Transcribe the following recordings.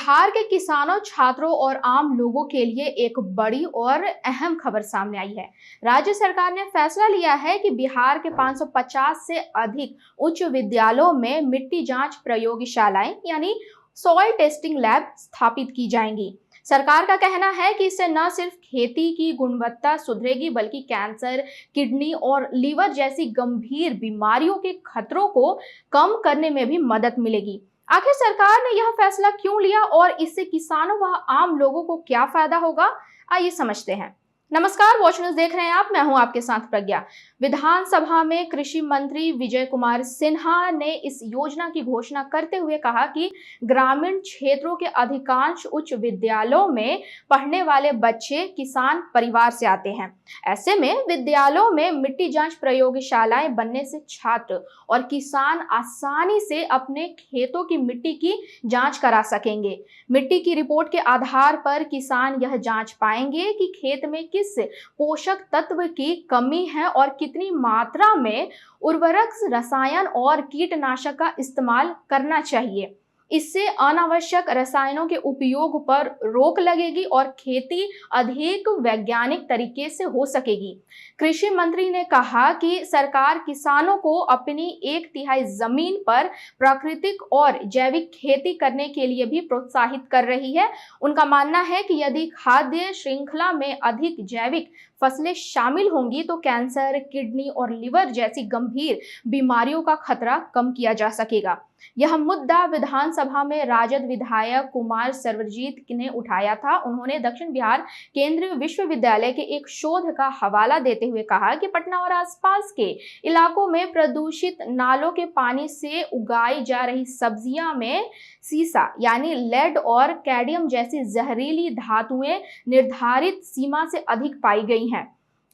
बिहार के किसानों, छात्रों और आम लोगों के लिए एक बड़ी और अहम खबर सामने आई है। राज्य सरकार ने फैसला लिया है कि बिहार के 550 से अधिक उच्च विद्यालयों में मिट्टी जांच प्रयोगशालाएं यानी सॉइल टेस्टिंग लैब स्थापित की जाएंगी। सरकार का कहना है कि इससे न सिर्फ खेती की गुणवत्ता सुधरेगी बल्कि कैंसर, किडनी और लीवर जैसी गंभीर बीमारियों के खतरों को कम करने में भी मदद मिलेगी। आखिर सरकार ने यह फैसला क्यों लिया और इससे किसानों व आम लोगों को क्या फायदा होगा, आइए समझते हैं। नमस्कार, वॉच न्यूज देख रहे हैं आप। मैं हूं आपके साथ प्रज्ञा। विधानसभा में कृषि मंत्री विजय कुमार सिन्हा ने इस योजना की घोषणा करते हुए कहा कि ग्रामीण क्षेत्रों के अधिकांश उच्च विद्यालयों में पढ़ने वाले बच्चे किसान परिवार से आते हैं। ऐसे में विद्यालयों में मिट्टी जांच प्रयोगशालाएं बनने से छात्र और किसान आसानी से अपने खेतों की मिट्टी की जांच करा सकेंगे। मिट्टी की रिपोर्ट के आधार पर किसान यह जांच पाएंगे कि खेत में किस पोषक तत्व की कमी है और कितनी मात्रा में उर्वरक, रसायन और कीटनाशक का इस्तेमाल करना चाहिए। इससे अनावश्यक रसायनों के उपयोग पर रोक लगेगी और खेती अधिक वैज्ञानिक तरीके से हो सकेगी। कृषि मंत्री ने कहा कि सरकार किसानों को अपनी 1/3 जमीन पर प्राकृतिक और जैविक खेती करने के लिए भी प्रोत्साहित कर रही है। उनका मानना है कि यदि खाद्य श्रृंखला में अधिक जैविक फसलें शामिल होंगी तो कैंसर, किडनी और लीवर जैसी गंभीर बीमारियों का खतरा कम किया जा सकेगा। यह मुद्दा विधानसभा में राजद विधायक कुमार सर्वजीत ने उठाया था। उन्होंने दक्षिण बिहार केंद्रीय विश्वविद्यालय के एक शोध का हवाला देते हुए कहा कि पटना और आसपास के इलाकों में प्रदूषित नालों के पानी से उगाई जा रही सब्जियां में सीसा यानी लेड और कैडमियम जैसी जहरीली धातुएं निर्धारित सीमा से अधिक पाई गई हैं।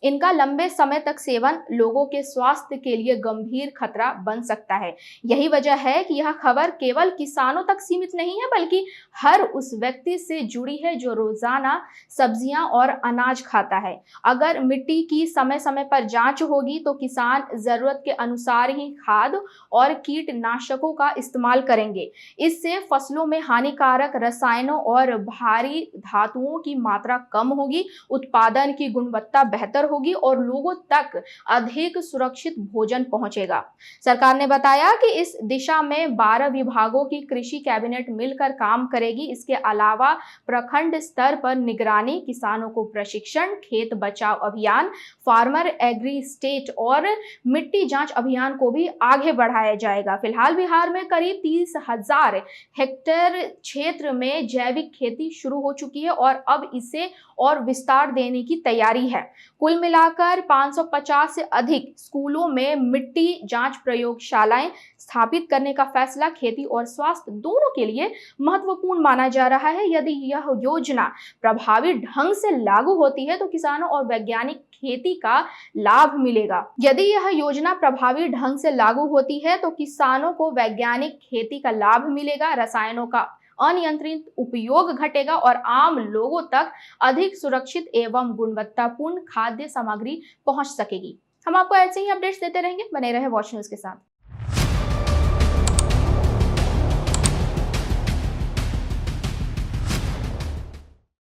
इनका लंबे समय तक सेवन लोगों के स्वास्थ्य के लिए गंभीर खतरा बन सकता है। यही वजह है कि यह खबर केवल किसानों तक सीमित नहीं है बल्कि हर उस व्यक्ति से जुड़ी है जो रोजाना सब्जियां और अनाज खाता है। अगर मिट्टी की समय समय पर जांच होगी तो किसान जरूरत के अनुसार ही खाद और कीटनाशकों का इस्तेमाल करेंगे। इससे फसलों में हानिकारक रसायनों और भारी धातुओं की मात्रा कम होगी, उत्पादन की गुणवत्ता बेहतर होगी और लोगों तक अधिक सुरक्षित भोजन पहुंचेगा। सरकार ने बताया कि इस दिशा में 12 विभागों की कृषि कैबिनेट मिलकर काम करेगी। इसके अलावा प्रखंड स्तर पर निगरानी, किसानों को प्रशिक्षण, खेत बचाओ अभियान, फार्मर एग्री स्टेट और मिट्टी जांच अभियान को भी आगे बढ़ाया जाएगा। फिलहाल बिहार में करीब 30,000 हेक्टेयर क्षेत्र में जैविक खेती शुरू हो चुकी है और अब इसे और विस्तार देने की तैयारी है। कुल मिलाकर 550 से अधिक स्कूलों में मिट्टी जांच प्रयोगशालाएं स्थापित करने का फैसला खेती और स्वास्थ्य दोनों के लिए महत्वपूर्ण माना जा रहा है। यदि यह योजना प्रभावी ढंग से लागू होती है तो किसानों और वैज्ञानिक खेती का लाभ मिलेगा। यदि यह योजना प्रभावी ढंग से लागू होती है तो किसानों को वैज्ञानिक खेती का लाभ मिलेगा, रसायनों का अनियंत्रित उपयोग घटेगा और आम लोगों तक अधिक सुरक्षित एवं गुणवत्तापूर्ण खाद्य सामग्री पहुंच सकेगी। हम आपको ऐसे ही अपडेट्स देते रहेंगे। बने रहे वॉच न्यूज के साथ।